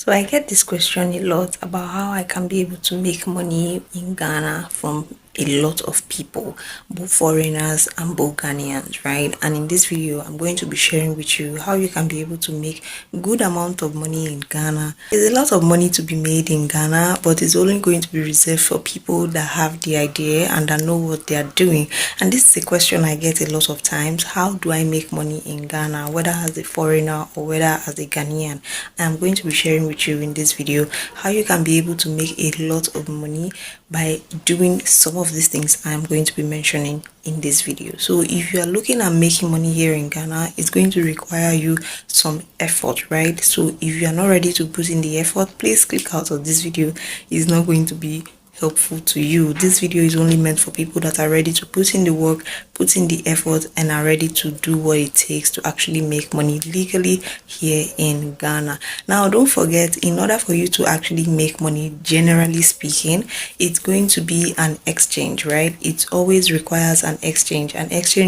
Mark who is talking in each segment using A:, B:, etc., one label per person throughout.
A: So I get this question a lot about how I can be able to make money in Ghana from a lot of people, both foreigners and both Ghanaians, right? And in this video, I'm going to be sharing with you how you can be able to make good amount of money in Ghana. There's a lot of money to be made in Ghana, but it's only going to be reserved for people that have the idea and that know what they are doing. And this is a question I get a lot of times. How do I make money in Ghana, whether as a foreigner or whether as a Ghanaian? I'm going to be sharing with you in this video how you can be able to make a lot of money by doing some of these things I'm going to be mentioning in this video. So if you are looking at making money here in Ghana, it's going to require you some effort, right? So if you are not ready to put in the effort, please click out of this video. It's not going to be helpful to you. This video is only meant for people that are ready to put in the work, put in the effort, and are ready to do what it takes to actually make money legally here in Ghana. Now, don't forget, in order for you to actually make money, generally speaking, it's going to be an exchange, right? It always requires an exchange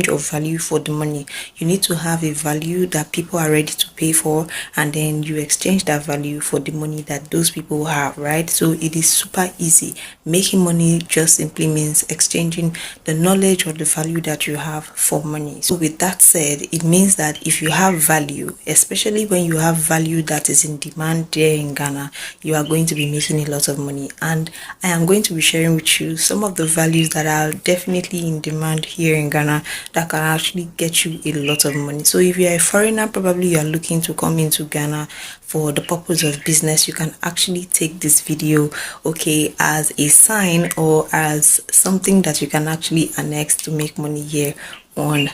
A: of value for the money. You need to have a value that people are ready to pay for, and then you exchange that value for the money that those people have, right? So it is super easy. Making money just simply means exchanging the knowledge or the value that you have for money. So with that said, it means that if you have value, especially when you have value that is in demand there in Ghana, you are going to be making a lot of money. And I am going to be sharing with you some of the values that are definitely in demand here in Ghana that can actually get you a lot of money. So if you're a foreigner, probably you are looking to come into Ghana for the purpose of business, you can actually take this video, okay, as a sign or as something that you can actually annex to make money here on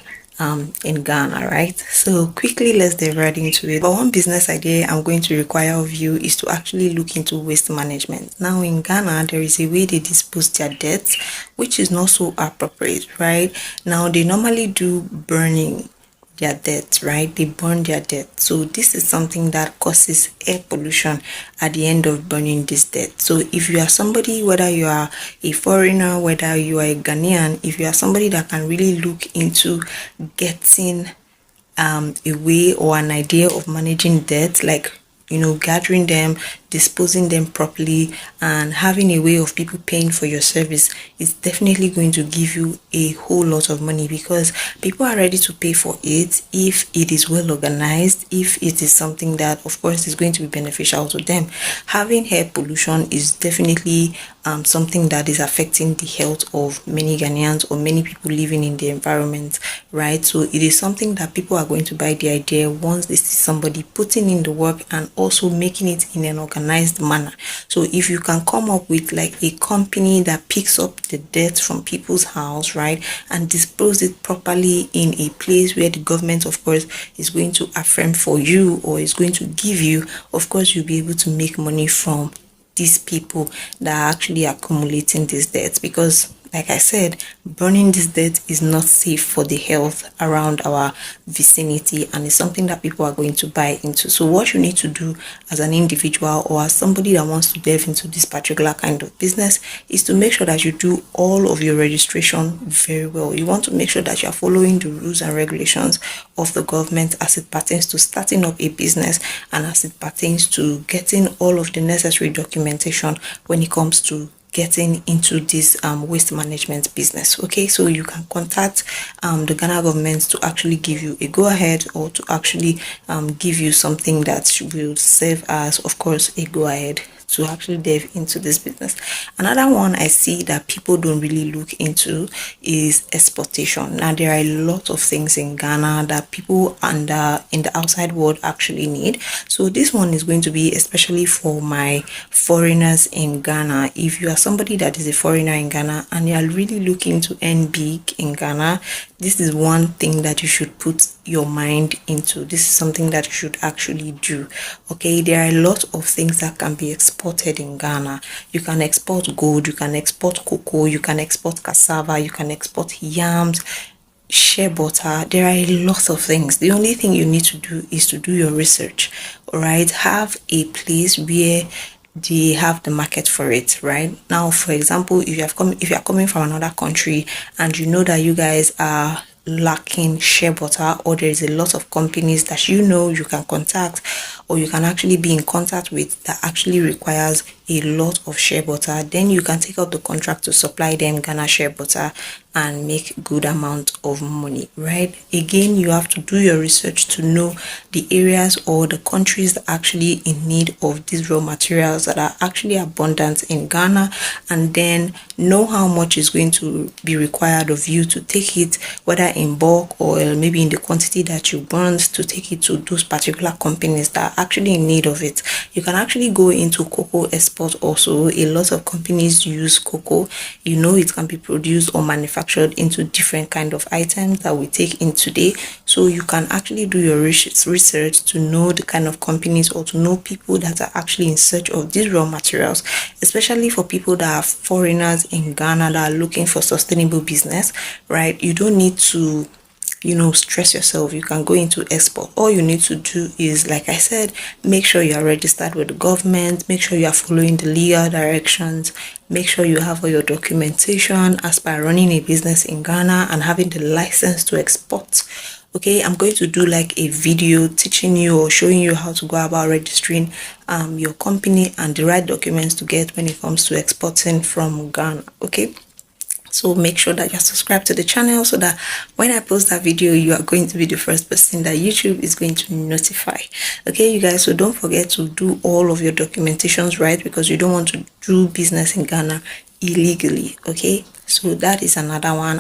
A: in Ghana, right? So quickly, let's dive right into it. But one business idea I'm going to require of you is to actually look into waste management. Now in Ghana, there is a way they dispose their debts, which is not so appropriate, right? Now they normally do burning their debt, right? They burn their debt. So this is something that causes air pollution at the end of burning this debt. So if you are somebody, whether you are a foreigner, whether you are a Ghanaian, if you are somebody that can really look into getting a way or an idea of managing debt, like gathering them, disposing them properly, and having a way of people paying for your service is definitely going to give you a whole lot of money, because people are ready to pay for it if it is well organized, if it is something that of course is going to be beneficial to them. Having air pollution is definitely something that is affecting the health of many Ghanaians or many people living in the environment, right? So it is something that people are going to buy the idea once they see somebody putting in the work and also making it in an organized manner. So if you can come up with like a company that picks up the debt from people's house, right, and dispose it properly in a place where the government of course is going to affirm for you or is going to give you, of course you'll be able to make money from these people that are actually accumulating these debts. Because like I said, burning this debt is not safe for the health around our vicinity, and it's something that people are going to buy into. So what you need to do as an individual or as somebody that wants to delve into this particular kind of business is to make sure that you do all of your registration very well. You want to make sure that you are following the rules and regulations of the government as it pertains to starting up a business and as it pertains to getting all of the necessary documentation when it comes to getting into this waste management business. Okay, so you can contact the Ghana government to actually give you a go-ahead or to actually give you something that will serve as, of course, a go-ahead to actually delve into this business. Another one I see that people don't really look into is exportation. Now there are a lot of things in Ghana that people in the outside world actually need. So this one is going to be especially for my foreigners in Ghana. If you are somebody that is a foreigner in Ghana and you are really looking to earn big in Ghana, this is one thing that you should put your mind into. This is something that you should actually do. Okay, there are a lot of things that can be exported in Ghana. You can export gold, you can export cocoa, you can export cassava, you can export yams, shea butter. There are a lot of things. The only thing you need to do is to do your research. All right, have a place where they have the market for it. Right now, for example, if you are coming from another country and you know that you guys are lacking shea butter, or there is a lot of companies that you can contact or you can actually be in contact with that actually requires a lot of shea butter, then you can take out the contract to supply them Ghana shea butter and make good amount of money, right? Again, you have to do your research to know the areas or the countries that are actually in need of these raw materials that are actually abundant in Ghana, and then know how much is going to be required of you to take it, whether in bulk or maybe in the quantity that you want, to take it to those particular companies that are actually in need of it. You can actually go into cocoa export also. A lot of companies use cocoa. It can be produced or manufactured into different kind of items that we take in today. So you can actually do your research to know the kind of companies or to know people that are actually in search of these raw materials, especially for people that are foreigners in Ghana that are looking for sustainable business, right? You don't need to stress yourself. You can go into export. All you need to do is, like I said, make sure you are registered with the government, make sure you are following the legal directions, make sure you have all your documentation as per running a business in Ghana and having the license to export. Okay, I'm going to do like a video teaching you or showing you how to go about registering your company and the right documents to get when it comes to exporting from Ghana. Okay, so make sure that you're subscribed to the channel so that when I post that video, you are going to be the first person that YouTube is going to notify. Okay, you guys, so don't forget to do all of your documentations right, because you don't want to do business in Ghana illegally. Okay, so that is another one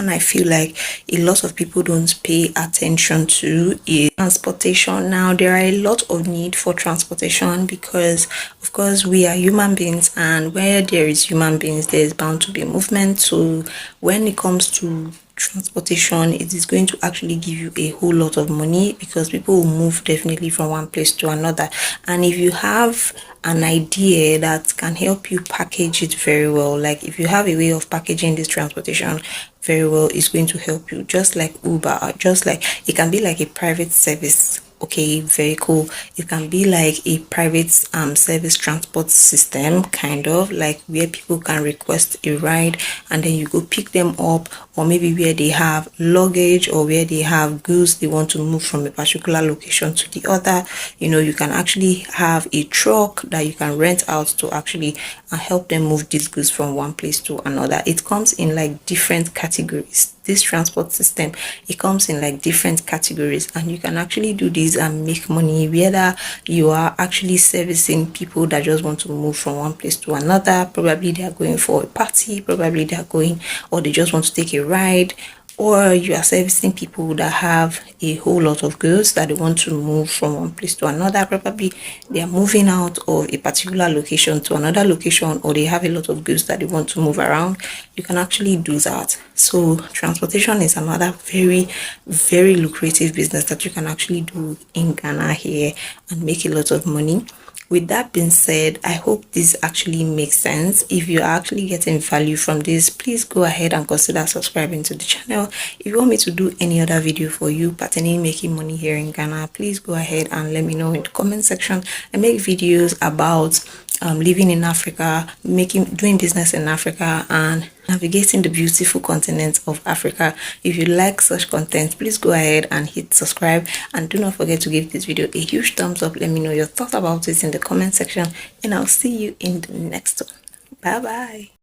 A: I feel like a lot of people don't pay attention to is transportation. Now there are a lot of need for transportation because of course we are human beings, and where there is human beings there is bound to be movement. So when it comes to transportation, it is going to actually give you a whole lot of money because people will move definitely from one place to another. And if you have an idea that can help you package it very well, like if you have a way of packaging this transportation very well, it's going to help you, just like Uber, just like it can be like a private service. Okay, very cool. It can be like a private service transport system, kind of like where people can request a ride and then you go pick them up, or maybe where they have luggage or where they have goods they want to move from a particular location to the other. You can actually have a truck that you can rent out to actually help them move these goods from one place to another. It comes in like different categories. This transport system, it comes in like different categories, and you can actually do this and make money, whether you are actually servicing people that just want to move from one place to another. Probably they are going for a party, probably they are going, or they just want to take a ride, or you are servicing people that have a whole lot of goods that they want to move from one place to another. Probably they are moving out of a particular location to another location, or they have a lot of goods that they want to move around. You can actually do that. So transportation is another very, very lucrative business that you can actually do in Ghana here and make a lot of money. With that being said, I hope this actually makes sense. If you're actually getting value from this, please go ahead and consider subscribing to the channel. If you want me to do any other video for you pertaining making money here in Ghana, please go ahead and let me know in the comment section. I make videos about living in Africa, doing business in Africa, and navigating the beautiful continent of Africa. If you like such content, please go ahead and hit subscribe, and do not forget to give this video a huge thumbs up. Let me know your thoughts about it in the comment section, and I'll see you in the next one. Bye bye.